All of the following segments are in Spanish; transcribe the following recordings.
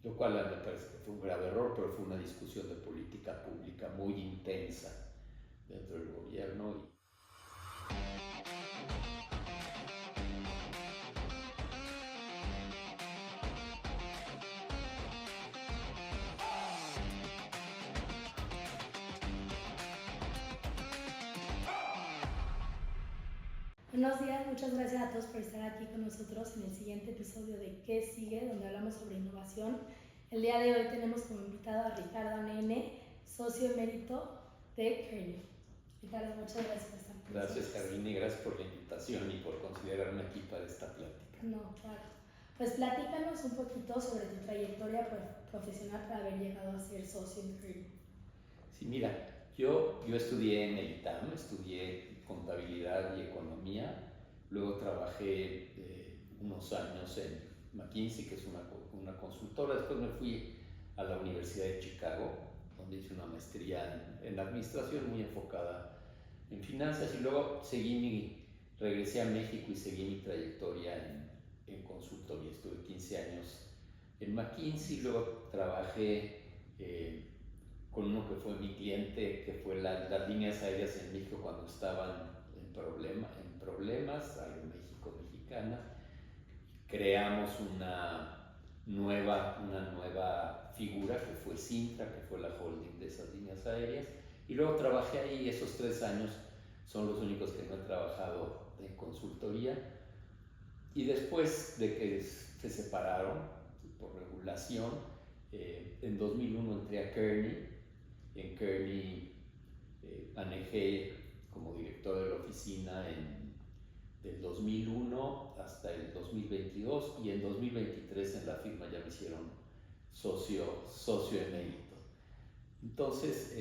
lo cual me parece que fue un grave error, pero fue una discusión de política pública muy intensa dentro del gobierno. Buenos días, muchas gracias a todos por estar aquí con nosotros en el siguiente episodio de ¿Qué sigue?, donde hablamos sobre innovación. El día de hoy tenemos como invitado a Ricardo Nene, socio emérito de Kearney. Ricardo, muchas gracias por estar con nosotros. Gracias, Carolina, y gracias por la invitación y por considerarme aquí para esta plática. No, claro. Pues platícanos un poquito sobre tu trayectoria profesional para haber llegado a ser socio en Kearney. Sí, mira, yo estudié en el ITAM, estudié contabilidad y economía, luego trabajé unos años en McKinsey, que es una consultora, después me fui a la Universidad de Chicago, donde hice una maestría en administración muy enfocada en finanzas, y luego regresé a México y seguí mi trayectoria en consultoría. Estuve 15 años en McKinsey, luego trabajé con uno que fue mi cliente, que fue las líneas aéreas en México cuando estaban en problemas, Aeroméxico Mexicana. Creamos una nueva figura que fue Cintra, que fue la holding de esas líneas aéreas, y luego trabajé ahí. Esos 3 años son los únicos que no he trabajado en consultoría, y después de que se separaron por regulación, en 2001 entré a Kearney. En Kearney manejé como director de la oficina del 2001 hasta el 2022, y en 2023 en la firma ya me hicieron socio emérito. Entonces,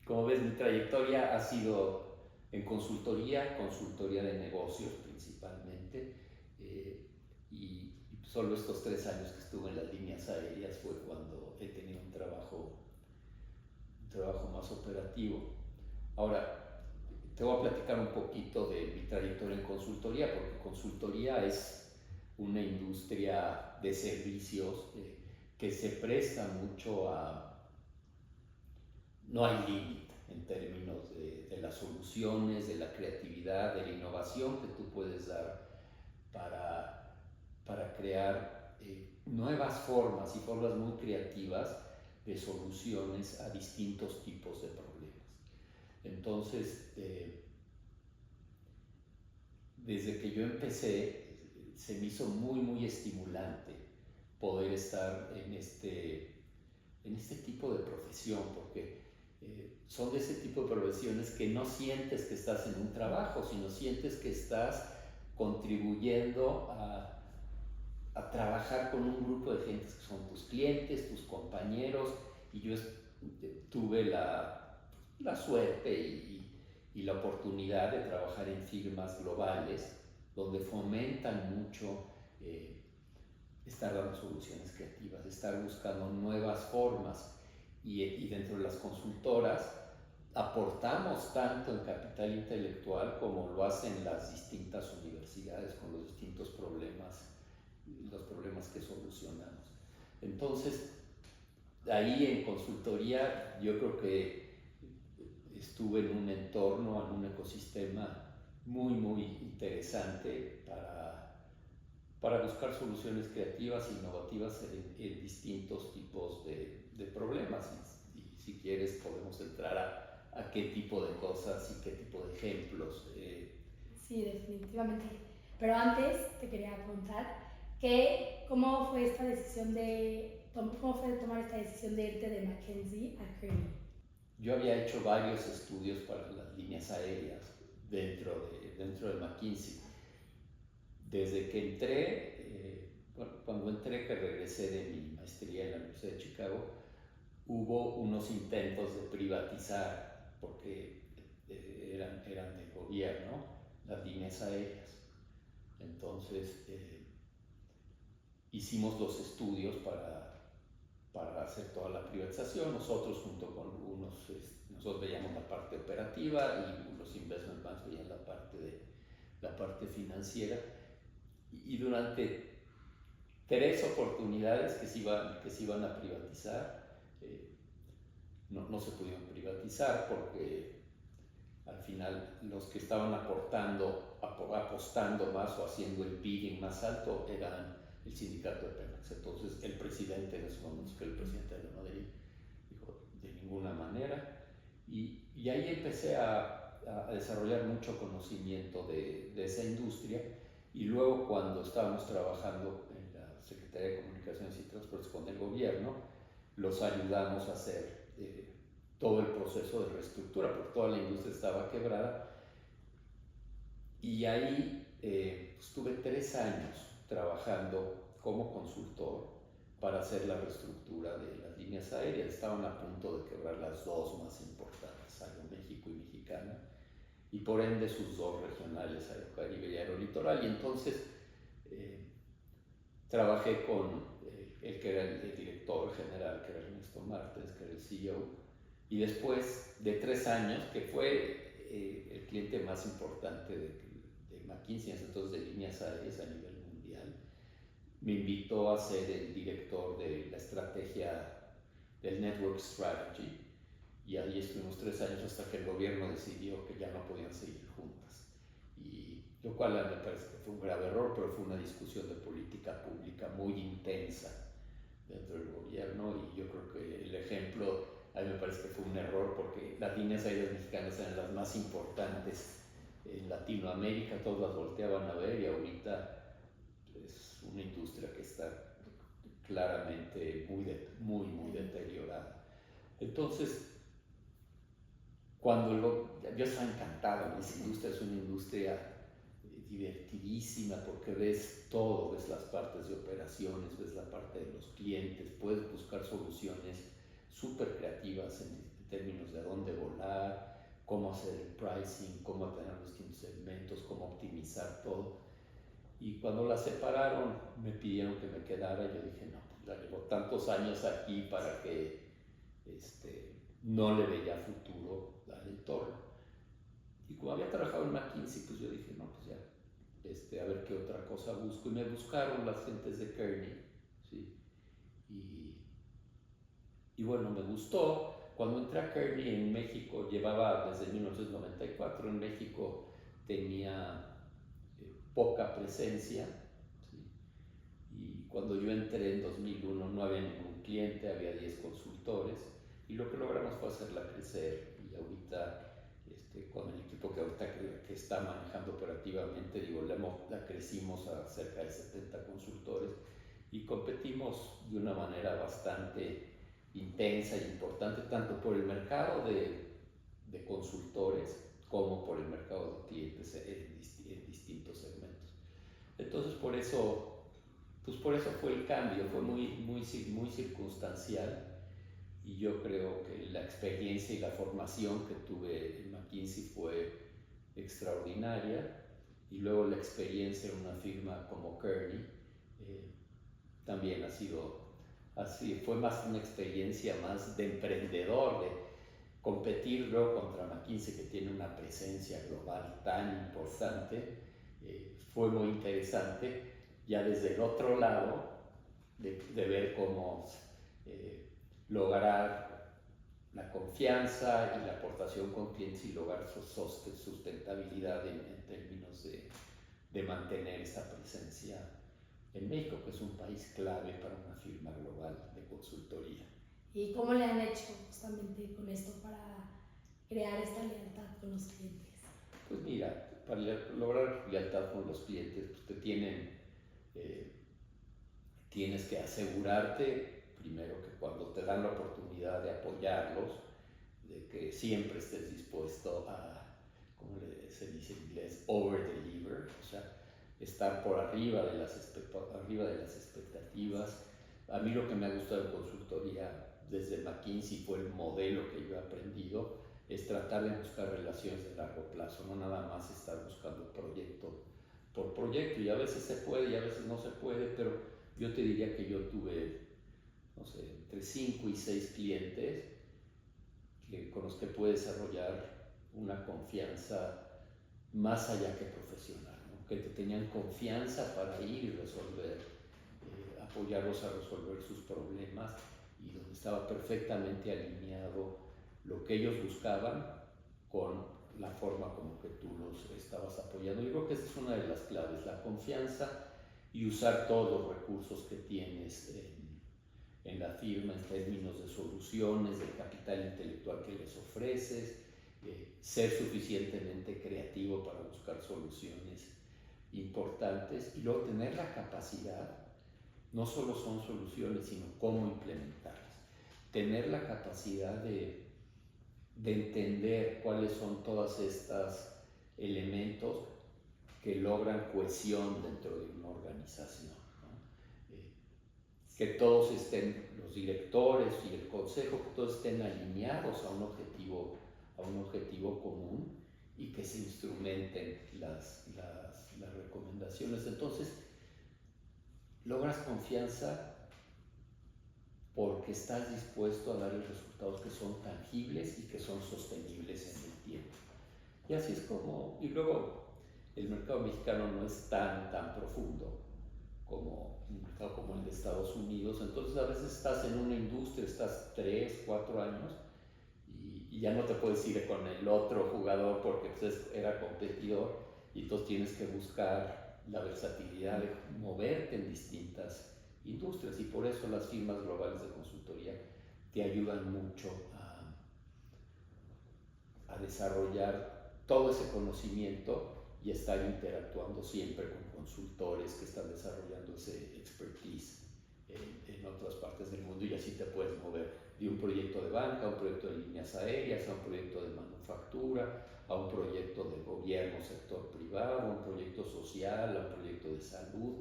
como ves, mi trayectoria ha sido en consultoría de negocios principalmente, y solo estos 3 años que estuve en las líneas aéreas fue cuando he tenido un trabajo más operativo. Ahora, te voy a platicar un poquito de mi trayectoria en consultoría, porque consultoría es una industria de servicios que se presta mucho no hay límite en términos de las soluciones, de la creatividad, de la innovación que tú puedes dar para crear nuevas formas y formas muy creativas de soluciones a distintos tipos de problemas. Entonces, desde que yo empecé, se me hizo muy estimulante poder estar en este tipo de profesión, porque son de ese tipo de profesiones que no sientes que estás en un trabajo, sino sientes que estás contribuyendo a trabajar con un grupo de gente que son tus clientes, tus compañeros. Y yo tuve la suerte y la oportunidad de trabajar en firmas globales donde fomentan mucho estar dando soluciones creativas, estar buscando nuevas formas, y dentro de las consultoras aportamos tanto en capital intelectual como lo hacen las distintas universidades con los distintos problemas, los problemas que solucionamos. Entonces, ahí en consultoría yo creo que estuve en un entorno, en un ecosistema muy interesante para buscar soluciones creativas e innovativas en distintos tipos de problemas. Y si quieres podemos entrar a qué tipo de cosas y qué tipo de ejemplos. Sí, definitivamente. Pero antes te quería preguntar ¿cómo fue tomar esta decisión de irte de McKinsey a Kearney? Yo había hecho varios estudios para las líneas aéreas dentro de McKinsey. Desde que entré, cuando entré, que regresé de mi maestría en la Universidad de Chicago, hubo unos intentos de privatizar, porque eran del gobierno, las líneas aéreas. Entonces, hicimos los estudios para hacer toda la privatización. Nosotros junto con nosotros veíamos la parte operativa y los investment banks veían la parte financiera. Y durante 3 oportunidades que se iban a privatizar. No se pudieron privatizar porque al final los que estaban apostando más o haciendo el bidding más alto eran el sindicato de Pemex. Entonces el presidente en ese momento, que el presidente de Madrid, dijo de ninguna manera. Y ahí empecé a desarrollar mucho conocimiento de esa industria. Y luego, cuando estábamos trabajando en la Secretaría de Comunicaciones y Transportes con el gobierno, los ayudamos a hacer todo el proceso de reestructura, porque toda la industria estaba quebrada. Y ahí estuve 3 años trabajando como consultor para hacer la reestructura de las líneas aéreas. Estaban a punto de quebrar las 2 más importantes, Aeroméxico y Mexicana, y por ende sus 2 regionales, Aerocaribe y Aerolitoral. Y entonces trabajé con el que era el director general, que era Ernesto Martes, que era el CEO, y después de 3 años, que fue el cliente más importante de McKinsey, entonces de líneas aéreas a nivel mundial, me invitó a ser el director de la estrategia del Network Strategy, y ahí estuvimos 3 años hasta que el gobierno decidió que ya no podían seguir juntas. Y lo cual me parece que fue un grave error, pero fue una discusión de política pública muy intensa dentro del gobierno, y yo creo que el ejemplo, a mí me parece que fue un error, porque las líneas aéreas mexicanas eran las más importantes en Latinoamérica, todos las volteaban a ver, y ahorita es una industria que está claramente muy deteriorada. Entonces, yo estaba encantado, esa industria es una industria divertidísima, porque ves todo, ves las partes de operaciones, ves la parte de los clientes, puedes buscar soluciones súper creativas en términos de dónde volar, cómo hacer el pricing, cómo tener los distintos segmentos, cómo optimizar todo. Y cuando la separaron, me pidieron que me quedara, y yo dije, no, pues ya llevo tantos años aquí para que no le veía futuro al entorno. Y como había trabajado en McKinsey, pues yo dije, no, pues ya, a ver qué otra cosa busco. Y me buscaron las gentes de Kearney, ¿sí? Y bueno, me gustó. Cuando entré a Kearney en México, llevaba desde 1994, en México tenía poca presencia, ¿sí? Y cuando yo entré en 2001 no había ningún cliente, había 10 consultores, y lo que logramos fue hacerla crecer. Y ahorita, con el equipo que ahorita que está manejando operativamente, digo, la crecimos a cerca de 70 consultores, y competimos de una manera bastante intensa y importante, tanto por el mercado de consultores como por el mercado de clientes en distintos segmentos. Entonces, por eso fue el cambio, fue muy circunstancial. Y yo creo que la experiencia y la formación que tuve en McKinsey fue extraordinaria, y luego la experiencia en una firma como Kearney también fue más una experiencia más de emprendedor, de competir luego contra McKinsey, que tiene una presencia global tan importante. Fue muy interesante, ya desde el otro lado, de ver cómo lograr la confianza y la aportación con clientes, y lograr sustentabilidad en términos de mantener esa presencia en México, que es un país clave para una firma global de consultoría. ¿Y cómo le han hecho justamente con esto para crear esta lealtad con los clientes? Pues mira, para lograr lealtad con los clientes, pues tienes que asegurarte primero que cuando te dan la oportunidad de apoyarlos, de que siempre estés dispuesto a, como se dice en inglés, over-deliver, o sea, estar por arriba de las expectativas. A mí lo que me ha gustado en consultoría desde McKinsey fue el modelo que yo he aprendido, es tratar de buscar relaciones de largo plazo, no nada más estar buscando proyecto por proyecto, y a veces se puede y a veces no se puede, pero yo te diría que yo tuve, no sé, entre 5 y 6 clientes con los que pude desarrollar una confianza más allá que profesional, ¿no? Que te tenían confianza para ir y resolver apoyarlos a resolver sus problemas y donde estaba perfectamente alineado lo que ellos buscaban con la forma como que tú los estabas apoyando. Yo creo que esa es una de las claves, la confianza y usar todos los recursos que tienes en la firma en términos de soluciones, del capital intelectual que les ofreces, ser suficientemente creativo para buscar soluciones importantes y luego tener la capacidad, no solo son soluciones, sino cómo implementarlas. Tener la capacidad de entender cuáles son todos estos elementos que logran cohesión dentro de una organización, ¿no? Que todos estén, los directores y el consejo, que todos estén alineados a un objetivo común y que se instrumenten las recomendaciones. Entonces, logras confianza porque estás dispuesto a darles resultados que son tangibles y que son sostenibles en el tiempo. Y así es como, y luego el mercado mexicano no es tan profundo como un mercado como el de Estados Unidos, entonces a veces estás en una industria, estás 3, 4 años y ya no te puedes ir con el otro jugador porque pues, era competidor y entonces tienes que buscar la versatilidad de moverte en distintas industrias y por eso las firmas globales de consultoría te ayudan mucho a desarrollar todo ese conocimiento y estar interactuando siempre con consultores que están desarrollando ese expertise en otras partes del mundo y así te puedes mover de un proyecto de banca a un proyecto de líneas aéreas, a un proyecto de manufactura, a un proyecto de gobierno, sector privado, a un proyecto social, a un proyecto de salud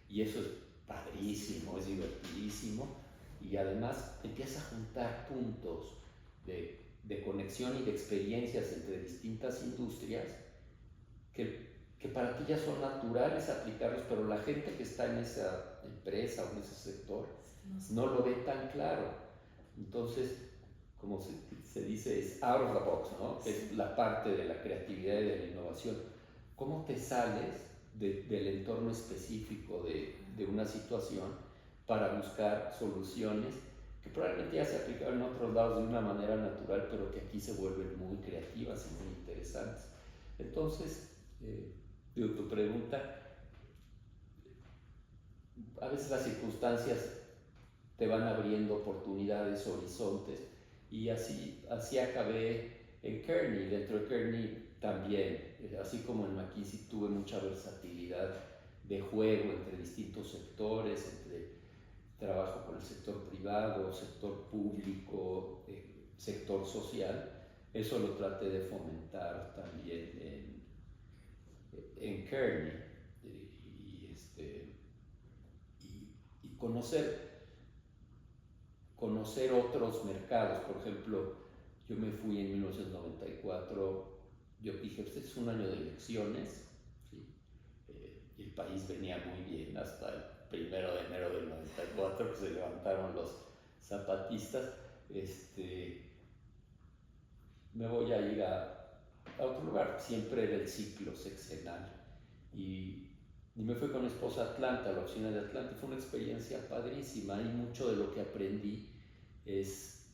y eso es padrísimo, es divertidísimo y además empieza a juntar puntos de conexión y de experiencias entre distintas industrias que para ti ya son naturales aplicarlos, pero la gente que está en esa empresa o en ese sector no lo ve tan claro. Entonces, como se dice, es out of the box, ¿no? Sí. Es la parte de la creatividad y de la innovación. ¿Cómo te sales del entorno específico de una situación para buscar soluciones que probablemente ya se aplicaron en otros lados de una manera natural, pero que aquí se vuelven muy creativas y muy interesantes? Entonces, tu pregunta, a veces las circunstancias te van abriendo oportunidades, horizontes, y así acabé en Kearney. Dentro de Kearney también, así como en McKinsey, tuve mucha versatilidad de juego entre distintos sectores, entre trabajo con el sector privado, sector público, sector social. Eso lo traté de fomentar también en Kearney y conocer otros mercados. Por ejemplo, yo me fui en 1994, yo dije, este es un año de elecciones, ¿sí? El país venía muy bien hasta el 1 de enero del 94, que se levantaron los zapatistas. Me voy a ir a otro lugar, siempre era el ciclo sexenal y me fui con mi esposa a Atlanta, a la oficina de Atlanta. Fue una experiencia padrísima y mucho de lo que aprendí es,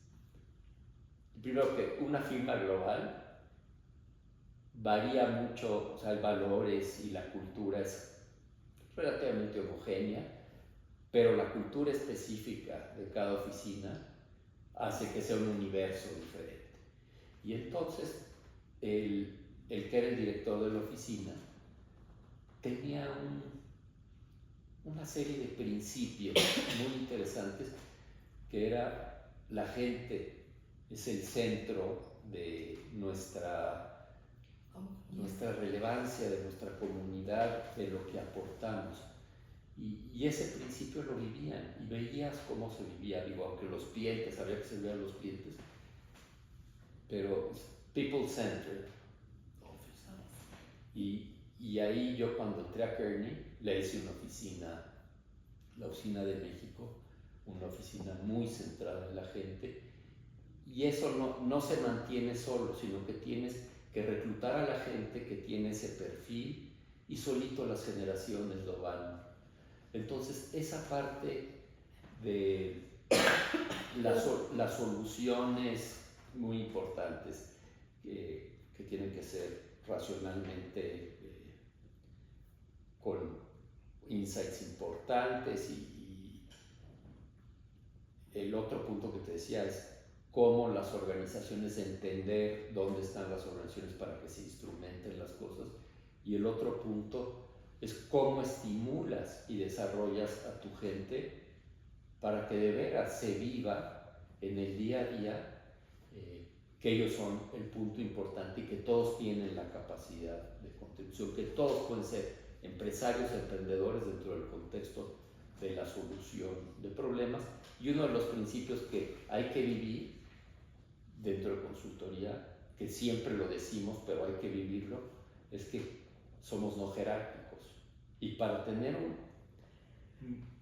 primero, que una firma global varía mucho, o sea, el valores y la cultura es relativamente homogénea, pero la cultura específica de cada oficina hace que sea un universo diferente. Y entonces, el que era el director de la oficina tenía una serie de principios muy interesantes, que era: la gente es el centro de nuestra relevancia, de nuestra comunidad, de lo que aportamos. Y ese principio lo vivían y veías cómo se vivía, digo, aunque los clientes, había que servir a los clientes, pero people-centered office. Y ahí yo, cuando entré a Kearney, le hice una oficina, la oficina de México, una oficina muy centrada en la gente, y eso no se mantiene solo, sino que tienes que reclutar a la gente que tiene ese perfil y solito las generaciones lo van. Entonces, esa parte de las soluciones muy importantes que tienen que ser racionalmente con insights importantes y el otro punto que te decía es cómo las organizaciones entender dónde están las organizaciones para que se instrumenten las cosas, y el otro punto es cómo estimulas y desarrollas a tu gente para que de veras se viva en el día a día que ellos son el punto importante y que todos tienen la capacidad de contribución, que todos pueden ser empresarios, emprendedores dentro del contexto de la solución de problemas. Y uno de los principios que hay que vivir dentro de consultoría, que siempre lo decimos, pero hay que vivirlo, es que somos no jerárquicos. Y para tener un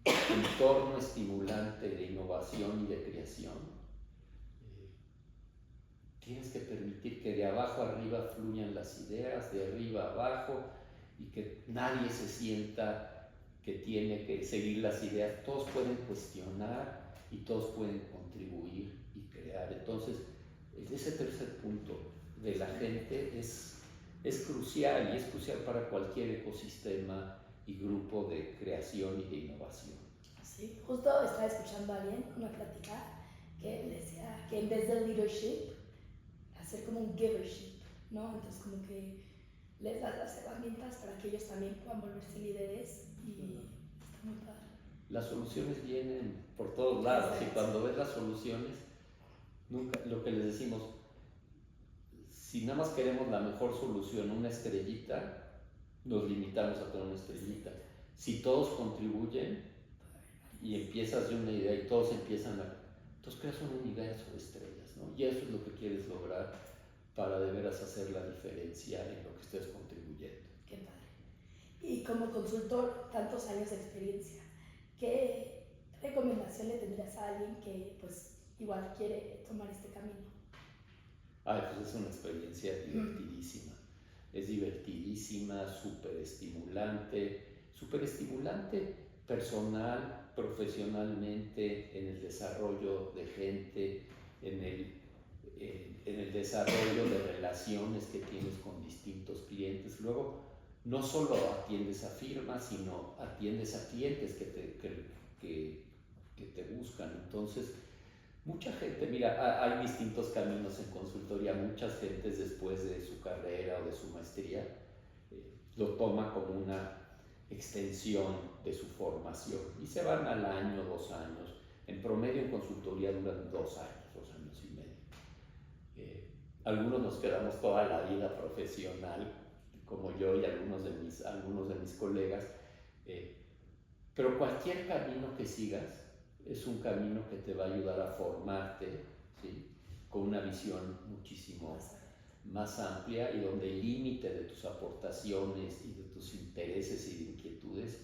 entorno estimulante de innovación y de creación, tienes que permitir que de abajo arriba fluyan las ideas, de arriba abajo, y que nadie se sienta que tiene que seguir las ideas. Todos pueden cuestionar y todos pueden contribuir y crear. Entonces, ese tercer punto de la gente es crucial, y es crucial para cualquier ecosistema y grupo de creación y de innovación. Sí, justo estaba escuchando a alguien, una plática, que decía que en vez de leadership, hacer como un givership, ¿no? Entonces como que les das las herramientas para que ellos también puedan volverse líderes, y está muy padre. Las soluciones vienen por todos lados. Exacto. Y cuando ves las soluciones, nunca, lo que les decimos, si nada más queremos la mejor solución, una estrellita, nos limitamos a tener una estrellita. Si todos contribuyen y empiezas de una idea y todos empiezan entonces creas un universo de estrellas, ¿no? Y eso es lo que quieres lograr para de veras hacer la diferencia en lo que estés contribuyendo. Qué padre. Y como consultor, tantos años de experiencia, ¿qué recomendación le tendrías a alguien que pues igual quiere tomar este camino? Ay, pues es una experiencia divertidísima. Es divertidísima, súper estimulante personal, profesionalmente, en el desarrollo de gente, en el desarrollo de relaciones que tienes con distintos clientes. Luego, no solo atiendes a firmas, sino atiendes a clientes que te buscan. Entonces, mucha gente, mira, hay distintos caminos en consultoría. Muchas gentes después de su carrera o de su maestría lo toma como una extensión de su formación y se van al año, 2 años. En promedio en consultoría duran 2 años, 2 años y medio. Algunos nos quedamos toda la vida profesional, como yo y algunos de mis colegas, pero cualquier camino que sigas es un camino que te va a ayudar a formarte, ¿sí? Con una visión muchísimo más amplia, y donde el límite de tus aportaciones y de tus intereses y de inquietudes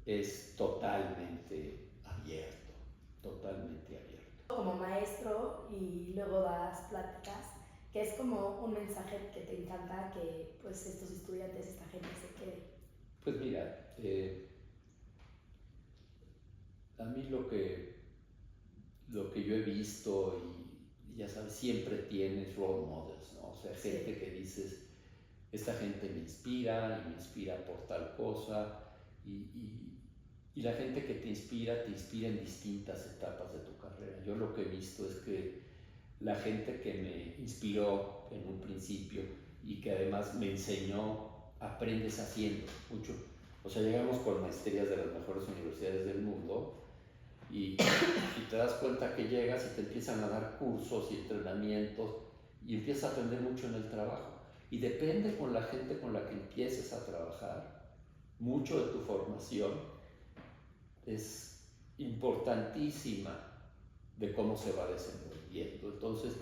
es totalmente abierto, totalmente abierto. Como maestro y luego das pláticas, que es como un mensaje que te encanta que pues estos estudiantes, esta gente se quede. Pues mira, a mí lo que yo he visto, y ya sabes, siempre tienes role models, ¿no? O sea, gente que dices, esta gente me inspira y me inspira por tal cosa, y la gente que te inspira en distintas etapas de tu carrera. Yo lo que he visto es que la gente que me inspiró en un principio y que además me enseñó, aprendes haciendo mucho. O sea, llegamos con maestrías de las mejores universidades del mundo, y te das cuenta que llegas y te empiezan a dar cursos y entrenamientos y empiezas a aprender mucho en el trabajo. Y depende con la gente con la que empieces a trabajar, mucho de tu formación es importantísima de cómo se va desenvolviendo. Entonces,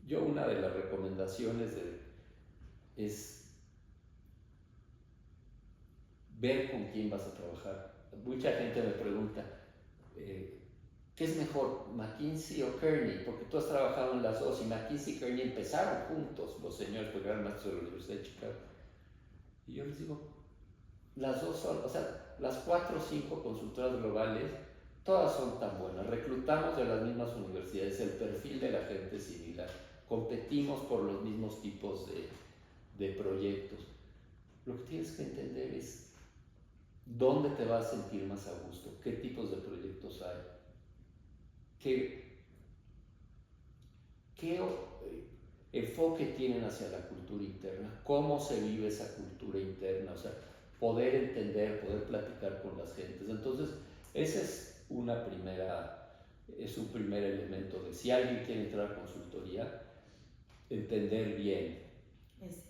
yo una de las recomendaciones es ver con quién vas a trabajar. Mucha gente me pregunta, ¿qué es mejor, McKinsey o Kearney? Porque tú has trabajado en las dos, y McKinsey y Kearney empezaron juntos, los señores, porque eran maestros de la Universidad de Chicago. Y yo les digo, las dos son, o sea, las 4 o 5 consultoras globales, todas son tan buenas. Reclutamos de las mismas universidades, el perfil de la gente es similar, competimos por los mismos tipos de proyectos. Lo que tienes que entender es dónde te vas a sentir más a gusto, qué tipos de proyectos hay, qué enfoque tienen hacia la cultura interna, cómo se vive esa cultura interna, o sea, poder entender, poder platicar con las gentes. Entonces, ese es un primer elemento de si alguien quiere entrar a consultoría, entender bien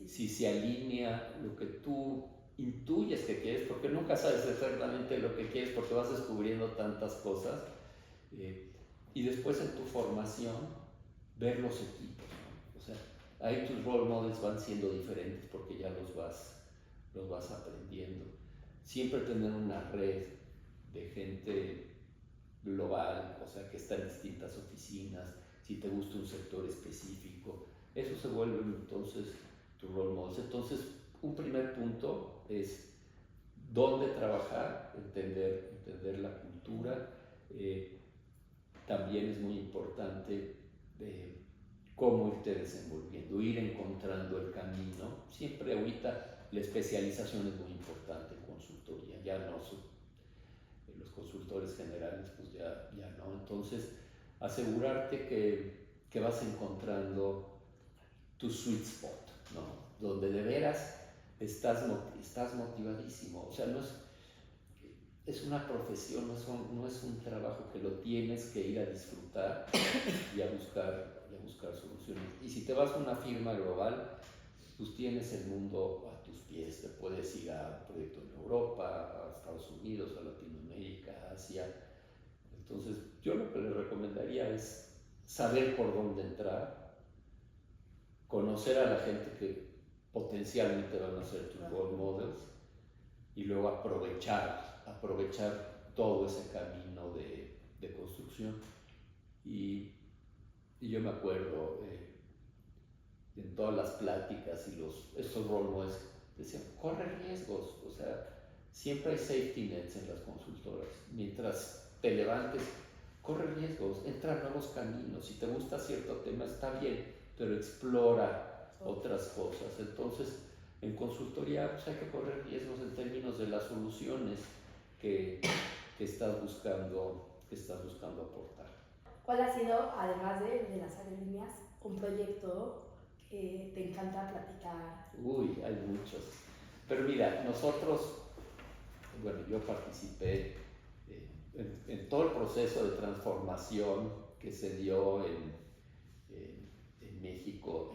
si se alinea lo que tú intuyes que quieres, porque nunca sabes exactamente lo que quieres porque vas descubriendo tantas cosas, y después en tu formación ver los equipos, ¿no? O sea, ahí tus role models van siendo diferentes porque ya los vas aprendiendo. Siempre tener una red de gente global, o sea, que está en distintas oficinas, si te gusta un sector específico, eso se vuelve entonces tu role models. Entonces, un primer punto es dónde trabajar, entender la cultura. También es muy importante cómo irte desenvolviendo, ir encontrando el camino. Siempre ahorita la especialización es muy importante en consultoría, ya no los consultores generales, pues ya no. Entonces, asegurarte que vas encontrando tu sweet spot, ¿no? Donde de veras estás motivadísimo. O sea, es una profesión, no es un trabajo que lo tienes que ir a disfrutar y a buscar soluciones. Y si te vas a una firma global, pues tienes el mundo a tus pies. Te puedes ir a un proyecto en Europa, a Estados Unidos, a Latinoamérica, a Asia. Entonces, yo lo que les recomendaría es saber por dónde entrar, conocer a la gente que potencialmente van a ser tus role models y luego aprovechar todo ese camino de construcción. Y yo me acuerdo en todas las pláticas y estos role models decían, corre riesgos, o sea, siempre hay safety nets en las consultoras. Mientras te levantes, corre riesgos, entra a nuevos caminos. Si te gusta cierto tema, está bien, pero explora otras cosas. Entonces, en consultoría pues, hay que correr riesgos en términos de las soluciones que estás buscando aportar. ¿Cuál ha sido, además de las aerolíneas, un proyecto que te encanta platicar? Uy, hay muchos. Pero mira, yo participé en todo el proceso de transformación que se dio en México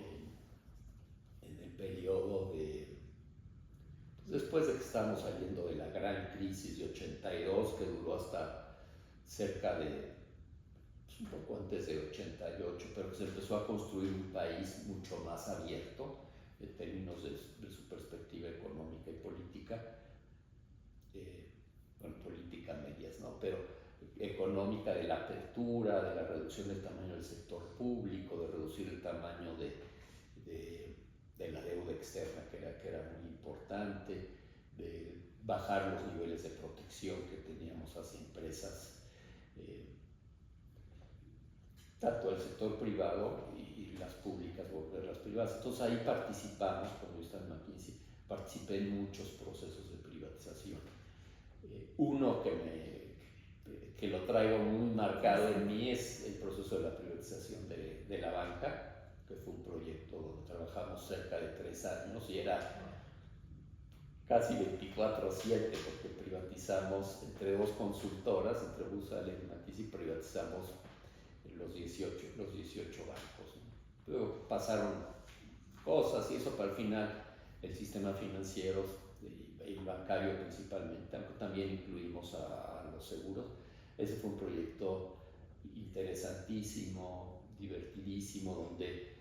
en el periodo después de que estábamos saliendo de la gran crisis de 82, que duró hasta cerca de, un poco antes de 88, pero que se empezó a construir un país mucho más abierto en términos de su perspectiva económica y política, política medias, ¿no? Pero económica, de la apertura, de la reducción del tamaño del sector público, de reducir el tamaño de la deuda externa, que era muy importante, de bajar los niveles de protección que teníamos hacia empresas, tanto del sector privado y las públicas, volverlas privadas. Entonces ahí participamos, cuando yo estaba en McKinsey, participé en muchos procesos de privatización. Uno que lo traigo muy marcado en mí es el proceso de la privatización de la banca, que fue un proyecto donde trabajamos cerca de 3 años y era casi 24/7 porque privatizamos entre 2 consultoras, entre Busal y McKinsey, privatizamos los 18 bancos, ¿no? Luego pasaron cosas y eso para el final el sistema financiero y bancario principalmente, aunque también incluimos a los seguros. Ese fue un proyecto interesantísimo, divertidísimo, donde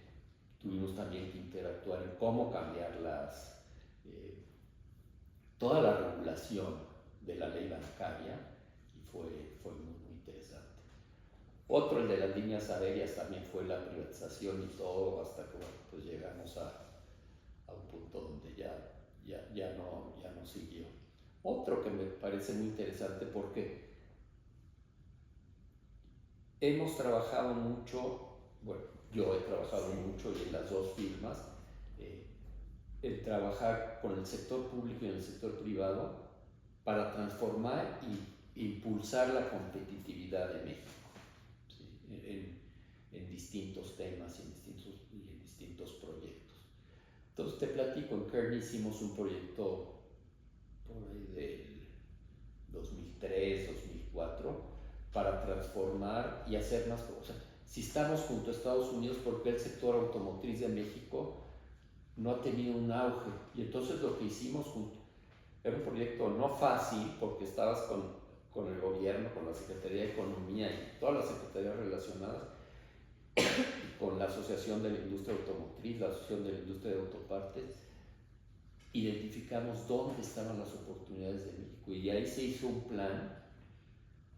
tuvimos también que interactuar en cómo cambiar toda la regulación de la ley bancaria y fue muy interesante. Otro, el de las líneas aéreas, también fue la privatización y todo, hasta que pues llegamos a un punto donde ya no siguió. otro que me parece muy interesante porque hemos trabajado mucho, bueno, yo he trabajado mucho y en las dos firmas, el trabajar con el sector público y en el sector privado para transformar e impulsar la competitividad de México, ¿sí? En distintos temas y en distintos proyectos. Entonces te platico, en Kearney hicimos un proyecto por ahí del 2003, 2004, para transformar y hacer más cosas. Si estamos junto a Estados Unidos, ¿por qué el sector automotriz de México no ha tenido un auge? Y entonces lo que hicimos era un proyecto no fácil, porque estabas con el gobierno, con la Secretaría de Economía y todas las secretarías relacionadas, con la Asociación de la Industria Automotriz, la Asociación de la Industria de Autopartes. Identificamos dónde estaban las oportunidades de México y ahí se hizo un plan.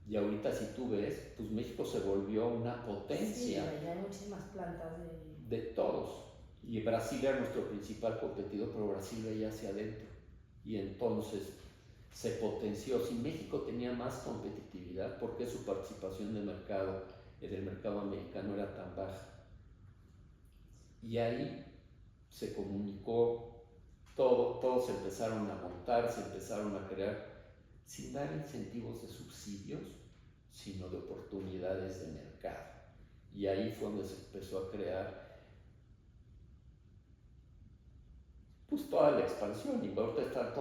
Y ahorita, si tú ves, pues México se volvió una potencia. Sí, ya hay muchísimas plantas de todos. Y Brasil era nuestro principal competidor, pero Brasil veía hacia adentro. Y entonces se potenció. Si México tenía más competitividad, ¿por qué su participación de mercado, en el mercado americano, era tan baja? Y ahí se comunicó todo, todos empezaron a montar, se empezaron a crear, sin dar incentivos de subsidios, sino de oportunidades de mercado. Y ahí fue donde se empezó a crear pues toda la expansión. Y ahorita están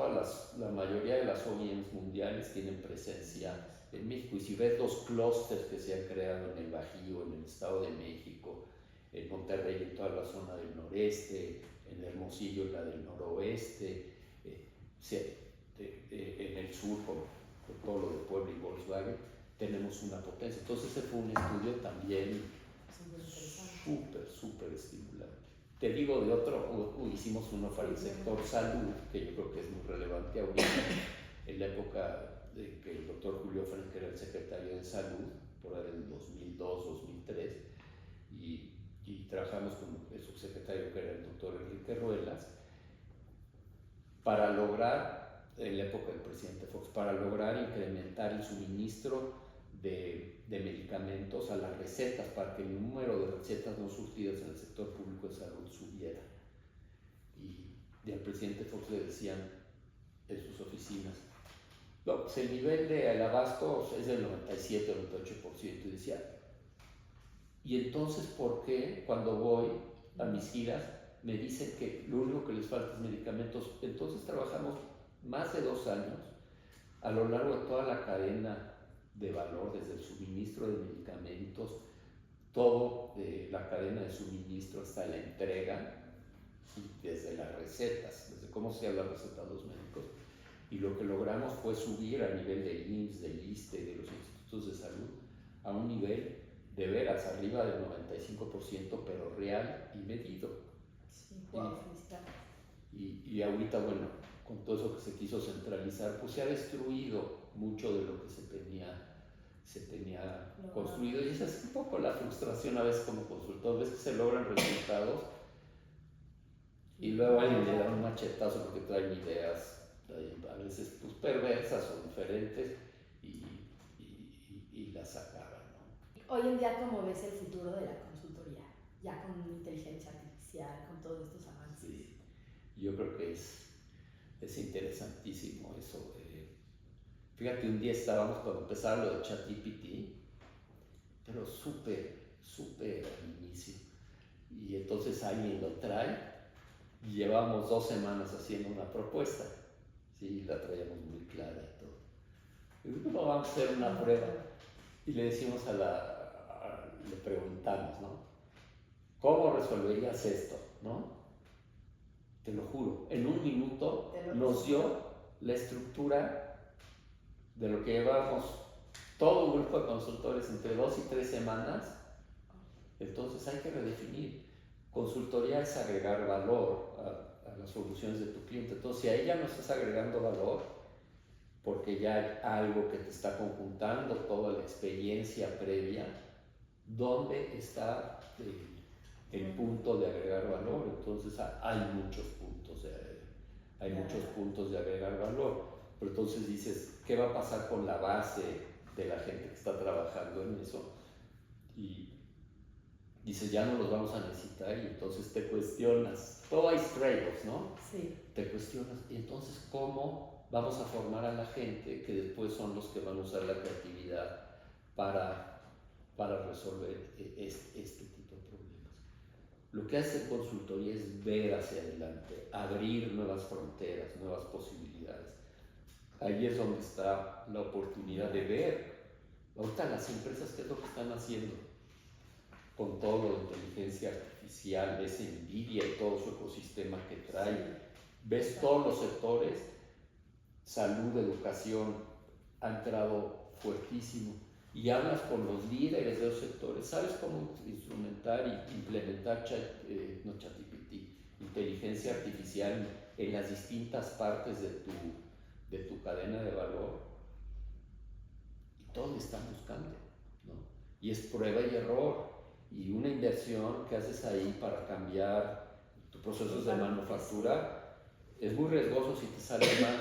la mayoría de las OEMs mundiales tienen presencia en México. Y si ves los clústeres que se han creado en el Bajío, en el Estado de México, en Monterrey, en toda la zona del noreste, en Hermosillo, en la del noroeste, en el sur, con todo lo de Puebla y Volkswagen, tenemos una potencia. Entonces ese fue un estudio también súper estimulante. Te digo de otro, hicimos uno para el sector salud, que yo creo que es muy relevante ahorita, en la época de que el doctor Julio Frank era el secretario de salud, por ahí del 2002, 2003, y trabajamos con el subsecretario que era el doctor Enrique Ruelas, para lograr, en la época del presidente Fox, para lograr incrementar el suministro de medicamentos a las recetas, para que el número de recetas no surtidas en el sector público de salud subiera. Y al presidente Fox le decían en sus oficinas, no, pues el nivel de abasto es del 97 o 98%, y decía, y entonces, ¿por qué cuando voy a mis giras me dicen que lo único que les falta es medicamentos? Entonces trabajamos más de 2 años a lo largo de toda la cadena de valor, desde el suministro de medicamentos, todo de la cadena de suministro hasta la entrega, y desde las recetas, desde cómo se las recetas a los médicos. Y lo que logramos fue subir a nivel del IMSS, del ISSSTE, de los institutos de salud, a un nivel de veras arriba del 95%, pero real y medido. Sí, wow, y ahorita, bueno, con todo eso que se quiso centralizar, pues se ha destruido mucho de lo que se tenía construido. Y esa es un poco la frustración a veces como consultor, ves que se logran resultados y luego alguien le da un machetazo porque traen ideas a veces pues perversas o diferentes y las acaban, ¿no? Hoy en día, ¿cómo ves el futuro de la consultoría? Ya con inteligencia artificial, con todos estos avances. Sí, yo creo que es interesantísimo eso. Fíjate, un día estábamos cuando empezaba lo de ChatGPT, pero súper al inicio. Y entonces alguien lo trae y llevamos 2 semanas haciendo una propuesta. Sí, la traíamos muy clara y todo. Y bueno, vamos a hacer una prueba. Y le decimos le preguntamos, ¿no? ¿Cómo resolverías esto? ¿No? Te lo juro, en 1 minuto nos dio la estructura de lo que llevamos todo un grupo de consultores entre 2 y 3 semanas. Entonces hay que redefinir. Consultoría es agregar valor a las soluciones de tu cliente. Entonces, si a ella no estás agregando valor, porque ya hay algo que te está conjuntando toda la experiencia previa, ¿dónde está el punto de agregar valor? Entonces hay muchos puntos de agregar valor. Pero entonces dices, ¿qué va a pasar con la base de la gente que está trabajando en eso? Y dices, ya no los vamos a necesitar, y entonces te cuestionas. Todo hay trade-offs, ¿no? Sí. Te cuestionas, y entonces, ¿cómo vamos a formar a la gente que después son los que van a usar la creatividad para resolver este tipo de problemas? Lo que hace consultoría es ver hacia adelante, abrir nuevas fronteras, nuevas posibilidades. Ahí es donde está la oportunidad de ver. Ahorita las empresas, ¿qué es lo que están haciendo? Con todo lo de inteligencia artificial, ves Nvidia y todo su ecosistema que trae, ves todos los sectores, salud, educación, ha entrado fuertísimo, y hablas con los líderes de los sectores, sabes cómo instrumentar y implementar inteligencia artificial en las distintas partes de tu cadena de valor, y todos están buscando, ¿no? Y es prueba y error, y una inversión que haces ahí para cambiar tus procesos de manufactura es muy riesgoso si te sale mal.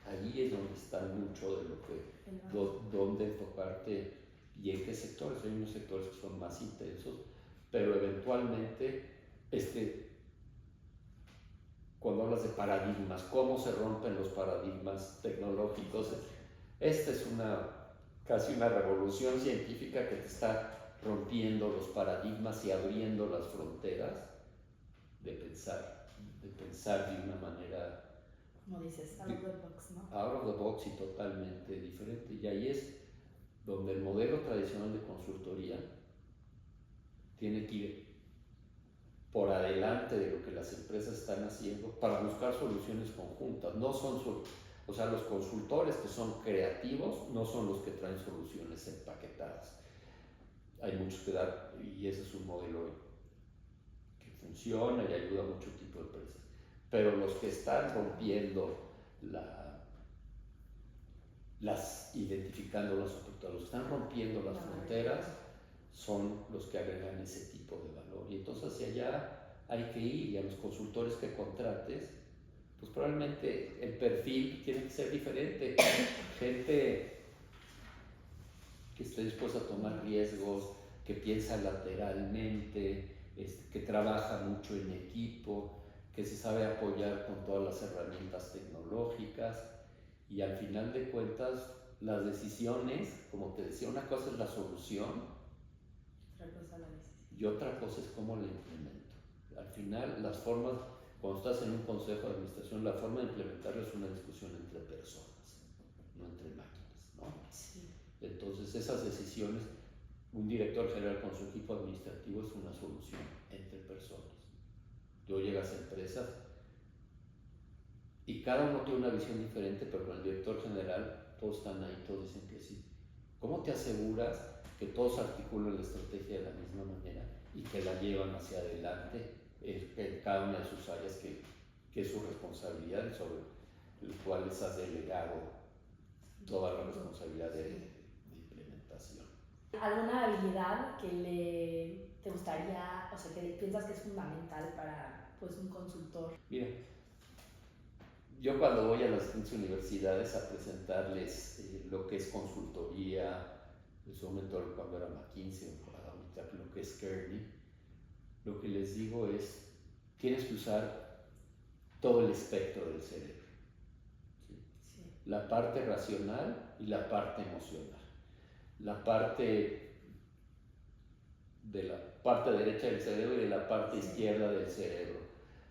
Allí es donde está mucho de lo que, dónde enfocarte y en qué sectores. Hay unos sectores que son más intensos, pero eventualmente, cuando hablas de paradigmas, cómo se rompen los paradigmas tecnológicos, esta es casi una revolución científica que te está rompiendo los paradigmas y abriendo las fronteras de pensar de una manera, como dices, out of the box, ¿no? Out of the box, y totalmente diferente. Y ahí es donde el modelo tradicional de consultoría tiene que ir por adelante de lo que las empresas están haciendo para buscar soluciones conjuntas. No son o sea, los consultores que son creativos no son los que traen soluciones empaquetadas. Hay muchos que dan, y ese es un modelo que funciona y ayuda a mucho tipo de empresas. Pero los que están rompiendo identificando las oportunidades, los que están rompiendo las fronteras, son los que agregan ese tipo de valor. Y entonces hacia allá hay que ir, y a los consultores que contrates, pues probablemente el perfil tiene que ser diferente. Gente que esté dispuesta a tomar riesgos, que piensa lateralmente, que trabaja mucho en equipo, que se sabe apoyar con todas las herramientas tecnológicas, y al final de cuentas las decisiones, como te decía, una cosa es la solución, otra cosa la decisión, y otra cosa es cómo la implemento. Al final, las formas, cuando estás en un consejo de administración, la forma de implementarlo es una discusión entre personas, no entre máquinas, ¿no? Sí. Entonces, esas decisiones, un director general con su equipo administrativo es una solución entre personas. Tú llegas a empresas y cada uno tiene una visión diferente, pero con el director general todos están ahí, todos dicen que sí. ¿Cómo te aseguras que todos articulan la estrategia de la misma manera y que la llevan hacia adelante en cada una de sus áreas, que es su responsabilidad, y sobre el cual les has delegado toda la responsabilidad de implementación? ¿Alguna habilidad que te gustaría, o sea, que piensas que es fundamental para, pues, un consultor? Mira, yo cuando voy a las universidades a presentarles lo que es consultoría, en su momento cuando era McKinsey, ahorita lo que es Kearney, lo que les digo es, tienes que usar todo el espectro del cerebro. ¿Sí? Sí. La parte racional y la parte emocional. La parte de la parte derecha del cerebro y de la parte izquierda del cerebro.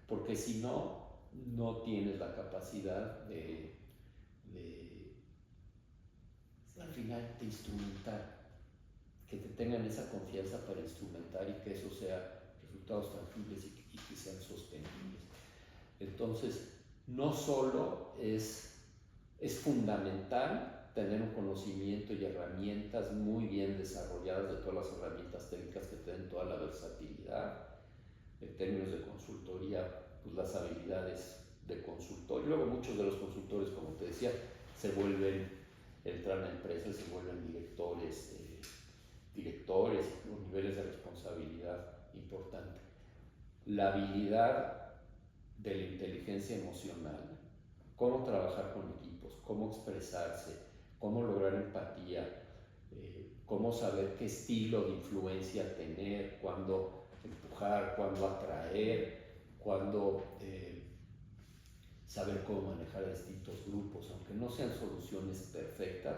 Porque si no, no tienes la capacidad al final, de instrumentar, que te tengan esa confianza para instrumentar, y que eso sea resultados tangibles y que sean sostenibles. Entonces, no solo es fundamental tener un conocimiento y herramientas muy bien desarrolladas, de todas las herramientas técnicas que te den toda la versatilidad, en términos de consultoría, pues las habilidades de consultor. Y luego muchos de los consultores, como te decía, entran a empresas, se vuelven directores con niveles de responsabilidad importante. La habilidad de la inteligencia emocional, cómo trabajar con equipo, grupos, cómo expresarse, cómo lograr empatía, cómo saber qué estilo de influencia tener, cuándo empujar, cuándo atraer, cuándo saber cómo manejar a distintos grupos, aunque no sean soluciones perfectas,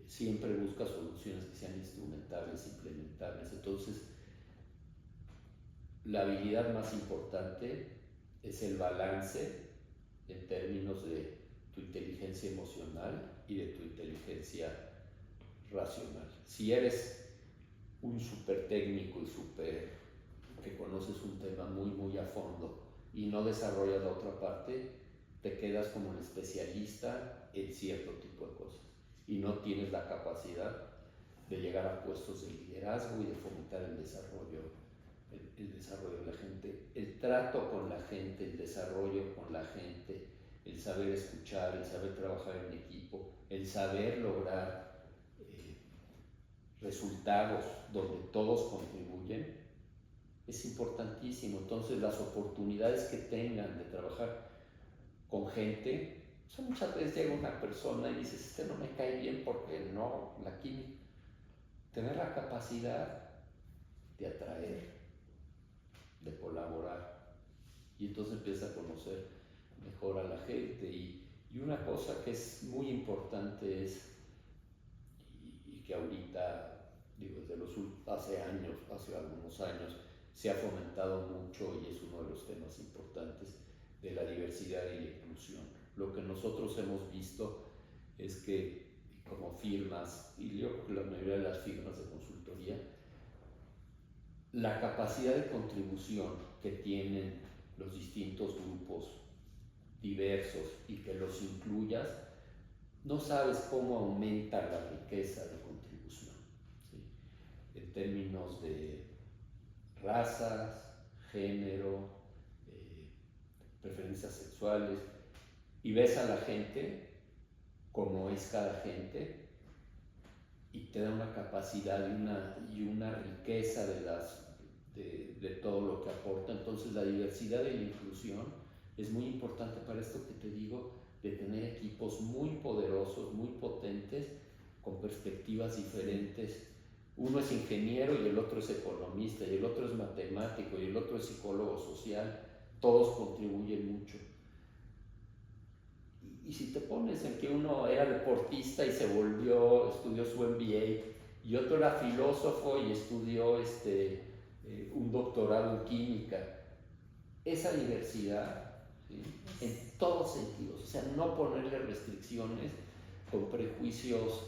siempre busca soluciones que sean instrumentables, implementables. Entonces, la habilidad más importante es el balance en términos de tu inteligencia emocional y de tu inteligencia racional. Si eres un súper técnico y súper que conoces un tema muy a fondo y no desarrollas la otra parte, te quedas como el especialista en cierto tipo de cosas y no tienes la capacidad de llegar a puestos de liderazgo y de fomentar el desarrollo de la gente, el trato con la gente, el desarrollo con la gente, el saber escuchar, el saber trabajar en equipo, el saber lograr resultados donde todos contribuyen, es importantísimo. Entonces, las oportunidades que tengan de trabajar con gente, o sea, muchas veces llega una persona y dices, este no me cae bien porque no, la química. Tener la capacidad de atraer, de colaborar, y entonces empieza a conocer mejor a la gente. Y una cosa que es muy importante es, y que ahorita, digo, hace algunos años, se ha fomentado mucho y es uno de los temas importantes de la diversidad y la inclusión. Lo que nosotros hemos visto es que como firmas, y yo creo que la mayoría de las firmas de consultoría, la capacidad de contribución que tienen los distintos grupos diversos y que los incluyas, no sabes cómo aumenta la riqueza de contribución, ¿sí? En términos de razas, género, preferencias sexuales, y ves a la gente como es cada gente y te da una capacidad y una riqueza de todo lo que aporta. Entonces, la diversidad y la inclusión es muy importante para esto que te digo, de tener equipos muy poderosos, muy potentes, con perspectivas diferentes. Uno es ingeniero y el otro es economista, y el otro es matemático y el otro es psicólogo social. Todos contribuyen mucho. Y si te pones en que uno era deportista y estudió su MBA, y otro era filósofo y estudió un doctorado en química, esa diversidad, ¿sí? En todos sentidos, o sea, no ponerle restricciones con prejuicios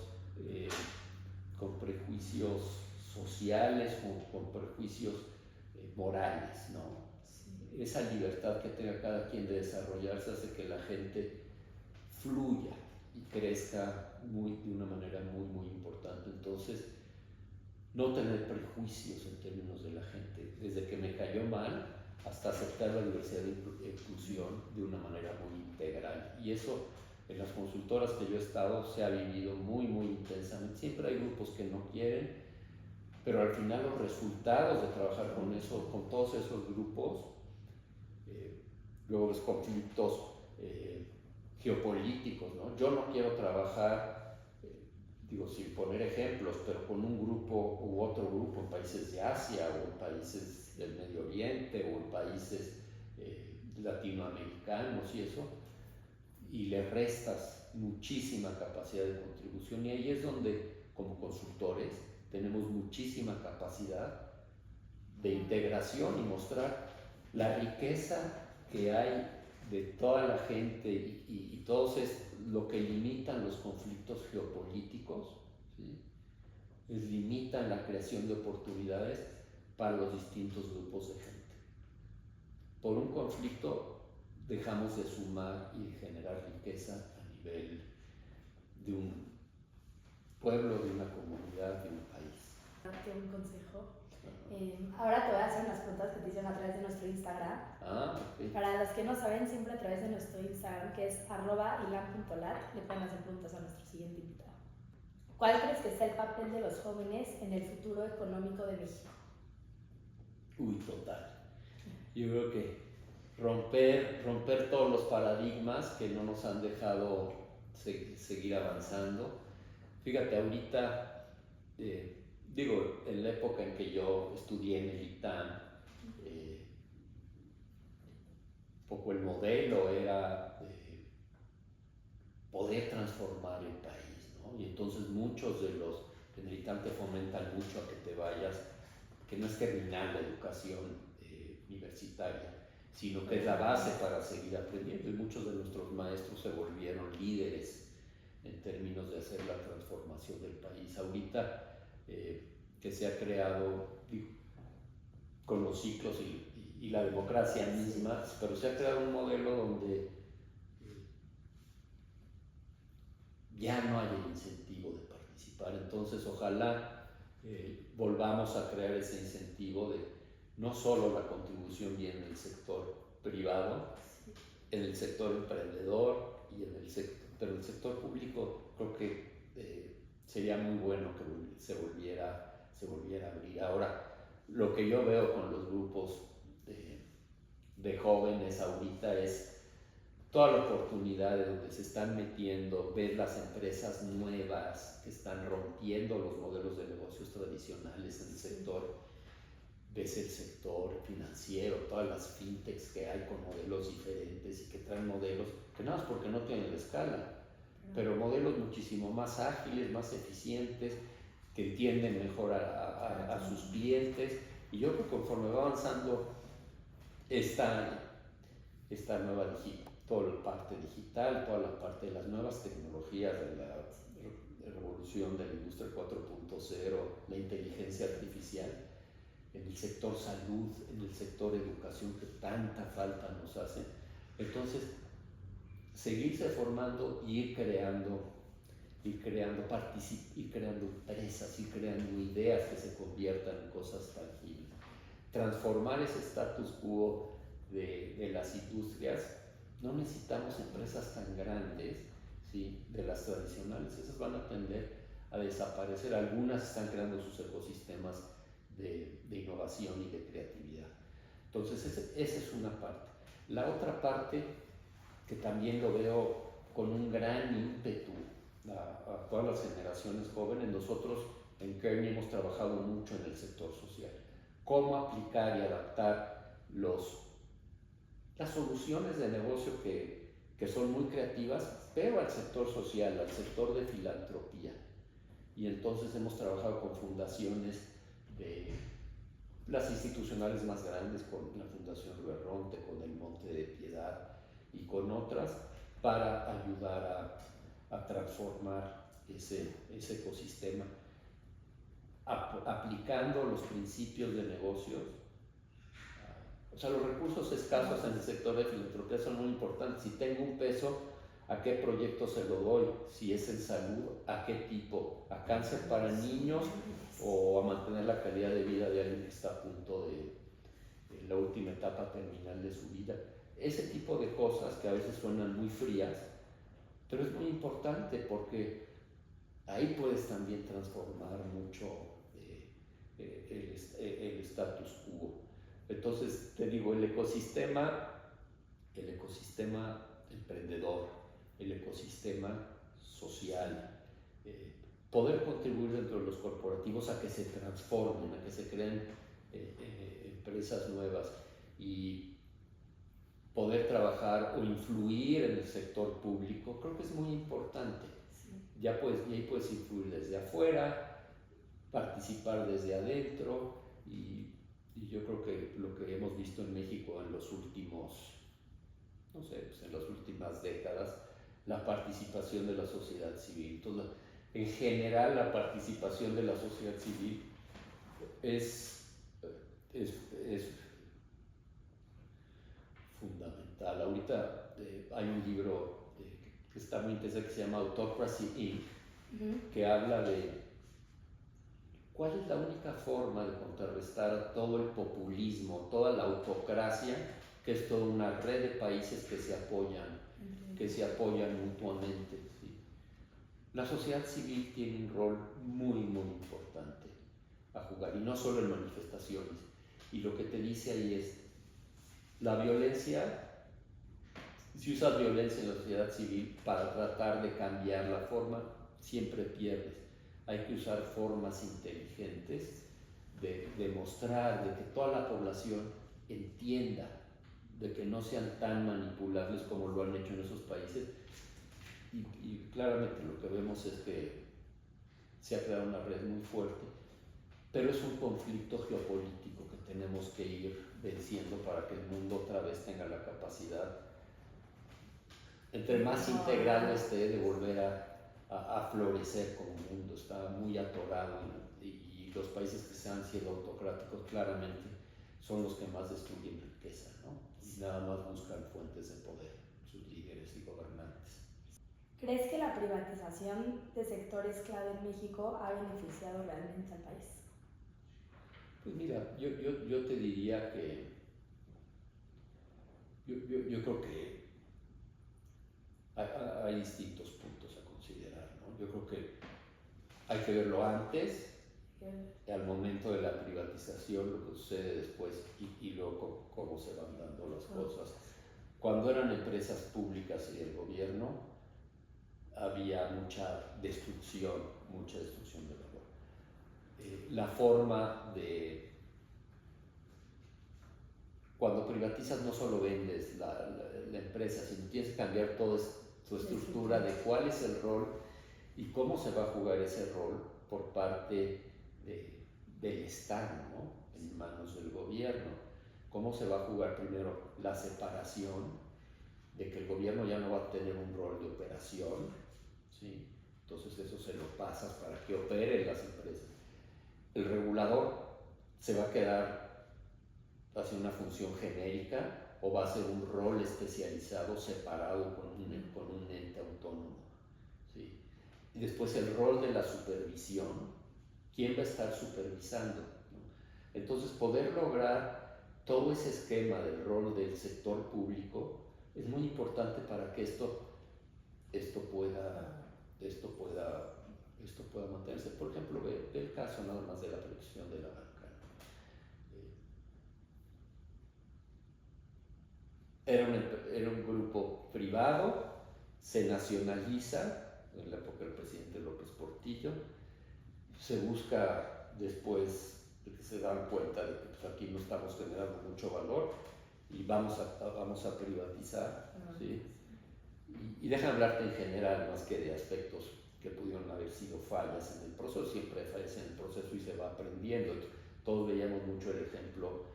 sociales o con prejuicios morales, ¿no? Sí. Esa libertad que tenga cada quien de desarrollarse hace que la gente fluya y crezca de una manera muy importante. Entonces, no tener prejuicios en términos de la gente, desde que me cayó mal hasta aceptar la diversidad e inclusión de una manera muy integral. Y eso en las consultoras que yo he estado se ha vivido muy intensamente. Siempre hay grupos que no quieren, pero al final los resultados de trabajar con todos esos grupos, luego los conflictos geopolíticos, ¿no? Yo no quiero trabajar, sin poner ejemplos, pero con un grupo u otro grupo en países de Asia o en países del Medio Oriente o en países latinoamericanos y eso, y le restas muchísima capacidad de contribución, y ahí es donde como consultores tenemos muchísima capacidad de integración y mostrar la riqueza que hay de toda la gente y todo lo que limitan los conflictos geopolíticos, ¿sí? Limitan la creación de oportunidades para los distintos grupos de gente. Por un conflicto dejamos de sumar y de generar riqueza a nivel de un pueblo, de una comunidad, de un país. Darte un consejo. Ahora te voy a hacer unas preguntas que te hicieron a través de nuestro Instagram. Okay. Para los que no saben, siempre a través de nuestro Instagram, que es @ilan.lat, le pueden hacer preguntas a nuestro siguiente invitado. ¿Cuál crees que sea el papel de los jóvenes en el futuro económico de México? Total. Yo creo que romper todos los paradigmas que no nos han dejado seguir avanzando. Fíjate, ahorita, digo, en la época en que yo estudié en el ITAM, poco el modelo era poder transformar el país, ¿no? Y entonces muchos de los que en el ITAM te fomentan mucho a que te vayas, que no es terminar la educación universitaria, sino que es la base para seguir aprendiendo, y muchos de nuestros maestros se volvieron líderes en términos de hacer la transformación del país. Ahorita que se ha creado, digo, con los ciclos y la democracia misma, pero se ha creado un modelo donde ya no hay el incentivo de participar. Entonces ojalá volvamos a crear ese incentivo de no solo la contribución viene del sector privado, en el sector emprendedor y pero el sector público creo que sería muy bueno que se volviera a abrir. Ahora, lo que yo veo con los grupos de jóvenes ahorita es toda la oportunidad de donde se están metiendo, ver las empresas nuevas que están rompiendo los modelos de negocios tradicionales en el sector. Ves el sector financiero, todas las fintechs que hay con modelos diferentes y que traen modelos que nada más porque no tienen la escala, pero modelos muchísimo más ágiles, más eficientes, que entienden mejor a sus clientes. Y yo creo que conforme va avanzando esta nueva toda la parte digital, toda la parte de las nuevas tecnologías, de la revolución de la industria 4.0, la inteligencia artificial, en el sector salud, en el sector educación, que tanta falta nos hace. Entonces, seguirse formando y ir creando empresas, ir creando ideas que se conviertan en cosas tangibles. Transformar ese status quo de las industrias. No necesitamos empresas tan grandes, ¿sí?, de las tradicionales. Esas van a tender a desaparecer. Algunas están creando sus ecosistemas de innovación y de creatividad. Entonces, esa es una parte. La otra parte, que también lo veo con un gran ímpetu a todas las generaciones jóvenes, nosotros en Kearney hemos trabajado mucho en el sector social. Cómo aplicar y adaptar las soluciones de negocio que son muy creativas, pero al sector social, al sector de filantropía. Y entonces hemos trabajado con fundaciones de las institucionales más grandes, con la Fundación Ruberronte, con el Monte de Piedad y con otras, para ayudar a transformar ese ecosistema, aplicando los principios de negocios. O sea, los recursos escasos en el sector de filantropía son muy importantes. Si tengo un peso, ¿a qué proyecto se lo doy? Si es en salud, ¿a qué tipo? ¿A cáncer para niños o a mantener la calidad de vida de alguien que está a punto de la última etapa terminal de su vida? Ese tipo de cosas que a veces suenan muy frías, pero es muy importante porque ahí puedes también transformar mucho el status quo. Entonces, te digo, el ecosistema emprendedor, el ecosistema social, poder contribuir dentro de los corporativos a que se transformen, a que se creen empresas nuevas, y poder trabajar o influir en el sector público, creo que es muy importante. Sí. Y ahí puedes influir desde afuera, participar desde adentro, y yo creo que lo que hemos visto en México en los últimos, no sé, pues en las últimas décadas, la participación de la sociedad civil. Entonces, en general, la participación de la sociedad civil es fundamental. Ahorita hay un libro que está muy interesante, que se llama Autocracy Inc., que habla de cuál es la única forma de contrarrestar todo el populismo, toda la autocracia, que es toda una red de países que se apoyan mutuamente. ¿Sí? La sociedad civil tiene un rol muy, muy importante a jugar, y no solo en manifestaciones. Y lo que te dice ahí es, La violencia, si usas violencia en la sociedad civil para tratar de cambiar la forma, siempre pierdes. Hay que usar formas inteligentes de demostrar, de que toda la población entienda, de que no sean tan manipulables como lo han hecho en esos países. Y claramente lo que vemos es que se ha creado una red muy fuerte, pero es un conflicto geopolítico que tenemos que ir venciendo para que el mundo otra vez tenga la capacidad, entre más integrado esté, de volver a florecer como mundo. Está muy atorado y los países que se han sido autocráticos claramente son los que más destruyen riqueza, ¿no? Y nada más buscan fuentes de poder, sus líderes y gobernantes. ¿Crees que la privatización de sectores clave en México ha beneficiado realmente al país? Pues mira, yo te diría que yo creo que hay distintos puntos a considerar, ¿no? Yo creo que hay que verlo antes, al momento de la privatización, lo que sucede después y luego cómo se van dando las cosas. Cuando eran empresas públicas y del gobierno, había mucha destrucción de valor. La forma de... Cuando privatizas no solo vendes la empresa, sino tienes que cambiar toda su estructura de cuál es el rol y cómo se va a jugar ese rol por parte del Estado, ¿no? En manos del gobierno. ¿Cómo se va a jugar primero la separación de que el gobierno ya no va a tener un rol de operación, ¿sí? Entonces eso se lo pasas para que operen las empresas. El regulador se va a quedar haciendo una función genérica o va a ser un rol especializado separado con un ente autónomo, ¿sí? Y después el rol de la supervisión, ¿quién va a estar supervisando, ¿no? Entonces poder lograr todo ese esquema del rol del sector público es muy importante para que esto pueda mantenerse. Por ejemplo, ve el caso nada más de la protección de la banca. Era un grupo privado, se nacionaliza en la época del presidente López Portillo, se busca después de que se dan cuenta de que pues, aquí no estamos generando mucho valor y vamos a privatizar, ¿sí? Y déjame hablarte en general más que de aspectos que pudieron haber sido fallas en el proceso. Siempre hay fallas en el proceso y se va aprendiendo. Todos veíamos mucho el ejemplo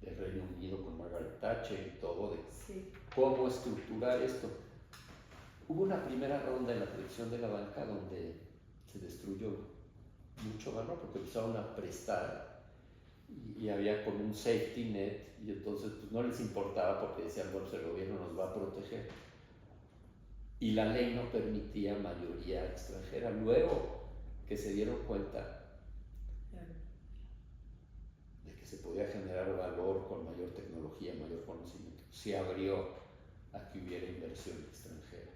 del Reino Unido con Margaret Thatcher y todo, de cómo estructurar esto. Hubo una primera ronda en la protección de la banca donde se destruyó mucho valor porque empezaron a prestar y había como un safety net y entonces pues, no les importaba porque decían, bueno, pues el gobierno nos va a proteger. Y la ley no permitía mayoría extranjera. Luego que se dieron cuenta de que se podía generar valor con mayor tecnología, mayor conocimiento, se abrió a que hubiera inversión extranjera.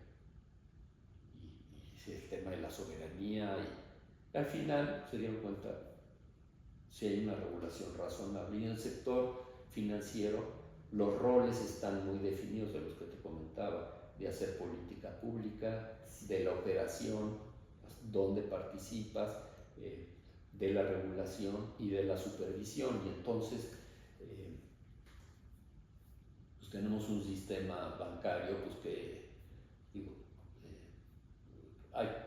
Y el tema de la soberanía, y al final se dieron cuenta si hay una regulación razonable. Y en el sector financiero los roles están muy definidos, de los que te comentaba, de hacer política pública, de la operación, dónde participas, de la regulación y de la supervisión. Y entonces pues tenemos un sistema bancario pues que, digo,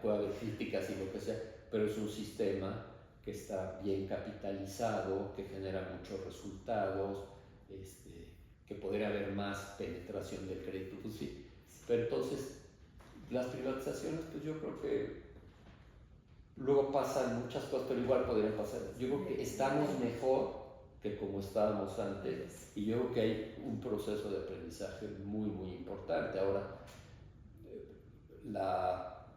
puede haber críticas y lo que sea, pero es un sistema que está bien capitalizado, que genera muchos resultados, que podría haber más penetración del crédito, pues sí. Pero entonces, las privatizaciones, pues yo creo que luego pasan muchas cosas, pero igual podrían pasar. Yo creo que estamos mejor que como estábamos antes, y yo creo que hay un proceso de aprendizaje muy, muy importante. Ahora,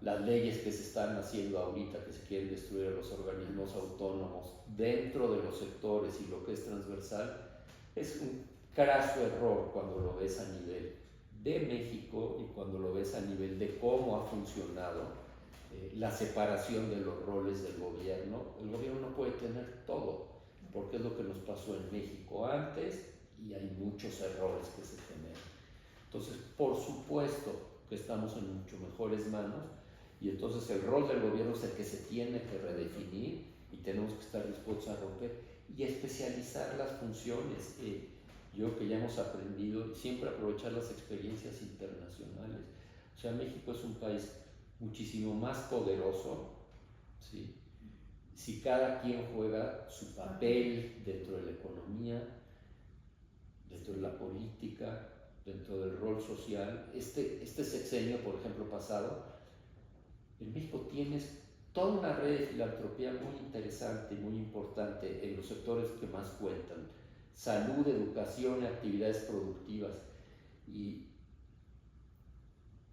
las leyes que se están haciendo ahorita, que se quieren destruir a los organismos autónomos dentro de los sectores y lo que es transversal, es un craso error cuando lo ves a nivel de México y cuando lo ves a nivel de cómo ha funcionado la separación de los roles del gobierno. El gobierno no puede tener todo, porque es lo que nos pasó en México antes, y hay muchos errores que se generan. Entonces, por supuesto que estamos en mucho mejores manos y entonces el rol del gobierno es el que se tiene que redefinir y tenemos que estar dispuestos a romper y especializar las funciones. Yo que ya hemos aprendido siempre aprovechar las experiencias internacionales. O sea, México es un país muchísimo más poderoso, ¿sí? Si cada quien juega su papel dentro de la economía, dentro de la política, dentro del rol social. Este sexenio, por ejemplo, pasado, en México tienes toda una red de filantropía muy interesante y muy importante en los sectores que más cuentan: salud, educación, actividades productivas. Y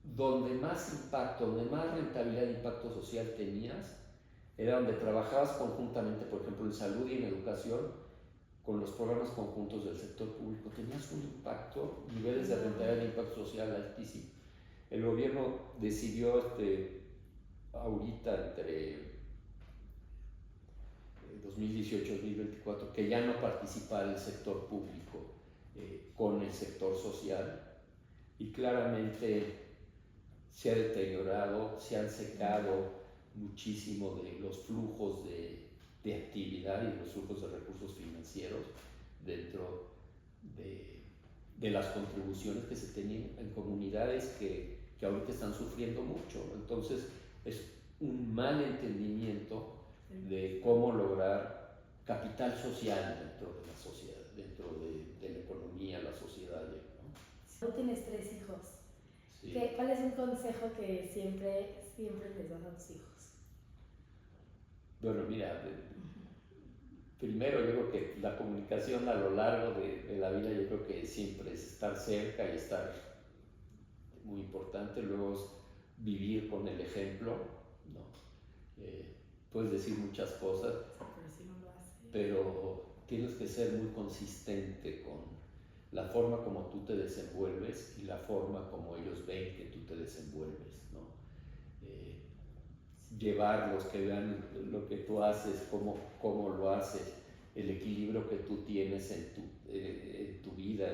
donde más impacto, donde más rentabilidad de impacto social tenías, era donde trabajabas conjuntamente, por ejemplo, en salud y en educación, con los programas conjuntos del sector público. Tenías un impacto, niveles de rentabilidad de impacto social altísimo. El gobierno decidió ahorita entre 2018 y 2024 que ya no participara el sector público con el sector social, y claramente se ha deteriorado, se han secado muchísimo de los flujos de actividad y los flujos de recursos financieros dentro de las contribuciones que se tenían en comunidades que ahorita están sufriendo mucho. Entonces es un mal entendimiento de cómo lograr capital social dentro de la sociedad, dentro de la economía, la sociedad, ¿no? Tú tienes 3 hijos. Sí. ¿Cuál es un consejo que siempre les das a tus hijos? Bueno, mira, primero yo creo que la comunicación a lo largo de la vida, yo creo que siempre es estar cerca y estar muy importante. Luego es vivir con el ejemplo, ¿no? Puedes decir muchas cosas, pero tienes que ser muy consistente con la forma como tú te desenvuelves y la forma como ellos ven que tú te desenvuelves, ¿no? Llevarlos, que vean lo que tú haces, cómo lo haces, el equilibrio que tú tienes en tu vida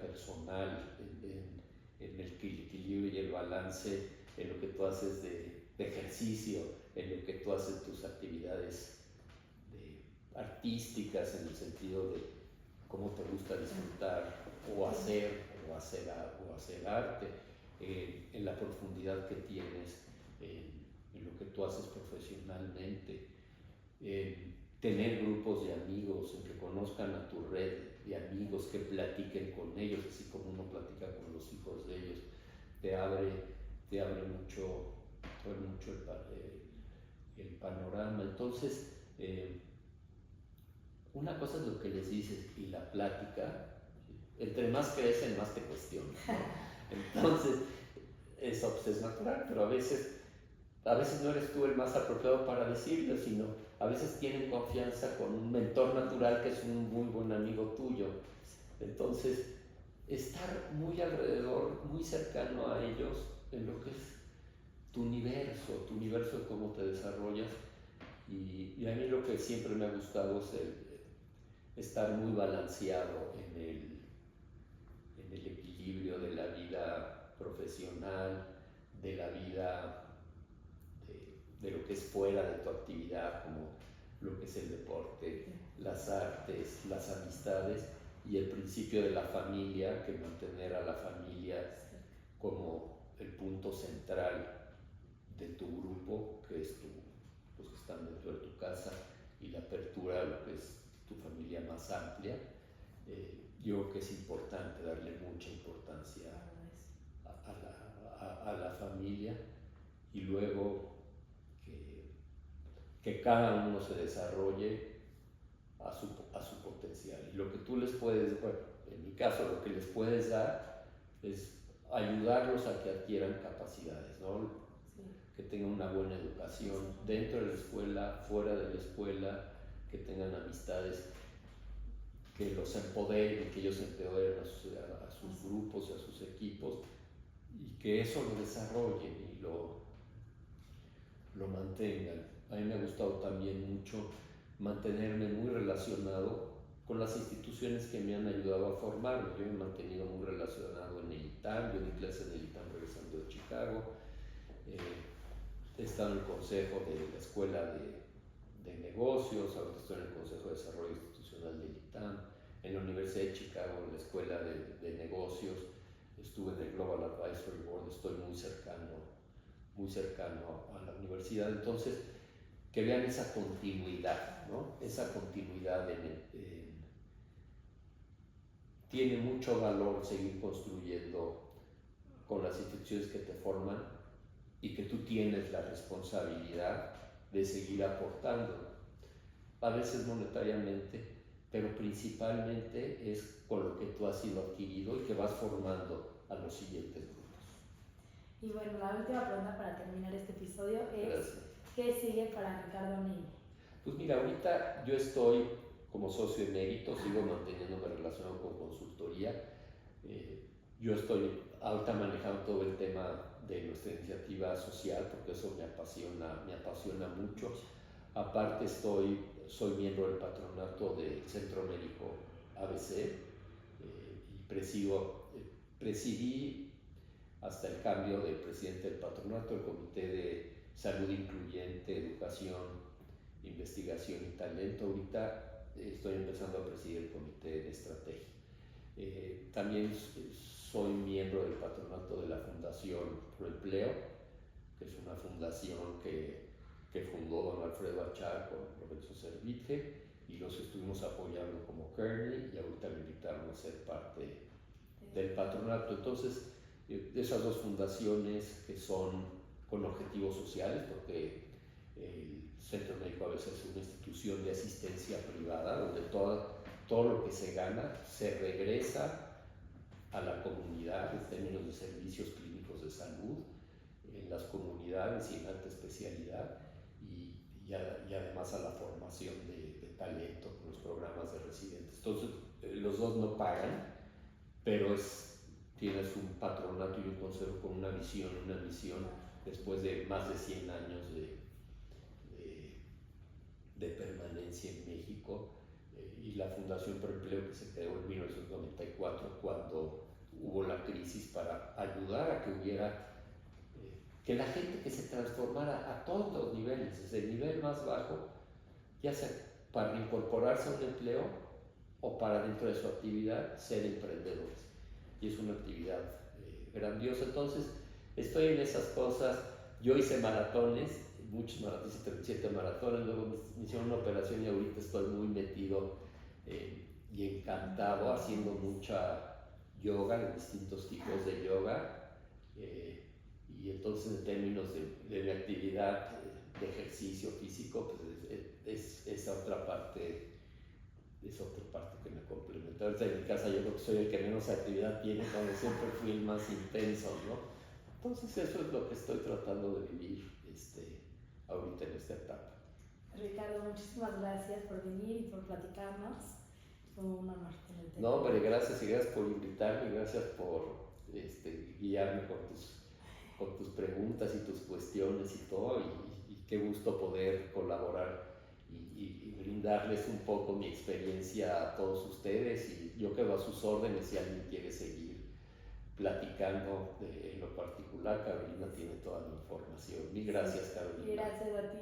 personal, en el equilibrio y el balance, en lo que tú haces de ejercicio, en lo que tú haces tus actividades artísticas, en el sentido de cómo te gusta disfrutar o hacer arte, en la profundidad que tienes en lo que tú haces profesionalmente, tener grupos de amigos, en que conozcan a tu red de amigos, que platiquen con ellos, así como uno platica con los hijos de ellos, te abre mucho el panorama. Entonces, una cosa es lo que les dices y la plática, entre más crecen, más te cuestionan, ¿no? Entonces, eso pues, es natural, pero a veces no eres tú el más apropiado para decirlo, sino a veces tienen confianza con un mentor natural que es un muy buen amigo tuyo. Entonces, estar muy alrededor, muy cercano a ellos en lo que es tu universo de cómo te desarrollas. Y a mí lo que siempre me ha gustado es estar muy balanceado en el equilibrio de la vida profesional, de la vida de lo que es fuera de tu actividad, como lo que es el deporte, las artes, las amistades, y el principio de la familia, que mantener a la familia como el punto central de tu grupo, que es los que están dentro de tu casa, y la apertura a lo que es tu familia más amplia. Yo creo que es importante darle mucha importancia a la familia, y luego que cada uno se desarrolle a su potencial. Y lo que tú les puedes, bueno, en mi caso, lo que les puedes dar es ayudarlos a que adquieran capacidades, ¿no? Sí. Que tengan una buena educación dentro de la escuela, fuera de la escuela, que tengan amistades que los empoderen, que ellos empoderen a sus grupos y a sus equipos, y que eso lo desarrollen y lo mantengan. A mí me ha gustado también mucho mantenerme muy relacionado con las instituciones que me han ayudado a formarme. Yo me he mantenido muy relacionado en el ITAM, yo di clases en el ITAM regresando de Chicago, he estado en el consejo de la Escuela de Negocios, ahora estoy en el Consejo de Desarrollo Institucional del ITAM, en la Universidad de Chicago, en la Escuela de Negocios, estuve en el Global Advisory Board, estoy muy cercano a la universidad. Entonces, que vean esa continuidad, ¿no? Esa continuidad tiene mucho valor seguir construyendo con las instituciones que te forman y que tú tienes la responsabilidad de seguir aportando, a veces monetariamente, pero principalmente es con lo que tú has sido adquirido y que vas formando a los siguientes grupos. Y bueno, la última pregunta para terminar este episodio es: Gracias. ¿qué sigue para Ricardo Nene? Pues mira, ahorita yo estoy como socio emérito, sigo manteniéndome relacionado con consultoría. Yo estoy ahorita manejando todo el tema de nuestra iniciativa social porque eso me apasiona mucho. Aparte soy miembro del patronato del Centro Médico ABC y presidí hasta el cambio de presidente del patronato el Comité de Salud Incluyente, Educación, Investigación y Talento. Ahorita estoy empezando a presidir el Comité de Estrategia. También soy miembro del patronato de la Fundación Proempleo, que es una fundación que fundó don Alfredo Achar con Lorenzo Servitje, y los estuvimos apoyando como Kearney, y ahorita me invitaron a ser parte del patronato. Entonces, esas dos fundaciones que son con objetivos sociales, porque el Centro Médico ABC es una institución de asistencia privada donde todo lo que se gana se regresa a la comunidad en términos de servicios clínicos de salud, en las comunidades y en alta especialidad, y además a la formación de talento con los programas de residentes. Entonces, los dos no pagan, pero tienes un patronato y un consejo con una visión, una misión, después de más de 100 años de permanencia en México, y la Fundación Proempleo, que se creó en 1994 cuando hubo la crisis, para ayudar a que hubiera que la gente que se transformara a todos los niveles, desde el nivel más bajo, ya sea para incorporarse a un empleo o para dentro de su actividad ser emprendedores. Y es una actividad grandiosa. Entonces, estoy en esas cosas. Yo hice maratones, muchos maratones, hice 37 maratones, luego me hicieron una operación y ahorita estoy muy metido y encantado haciendo mucha yoga, distintos tipos de yoga. Y entonces, en términos de mi actividad de ejercicio físico, pues es otra parte que me complementa. Ahorita en mi casa yo creo que soy el que menos actividad tiene, cuando siempre fui el más intenso, ¿no? Entonces eso es lo que estoy tratando de vivir ahorita en esta etapa. Ricardo, muchísimas gracias por venir y por platicarnos. Fue un honor tenerte. No, hombre, gracias, y gracias por invitarme, gracias por guiarme con tus preguntas y tus cuestiones y todo, y qué gusto poder colaborar y brindarles un poco mi experiencia a todos ustedes, y yo quedo a sus órdenes si alguien quiere seguir platicando en lo particular. Carolina tiene toda la información. Mil gracias, Carolina. Gracias a ti.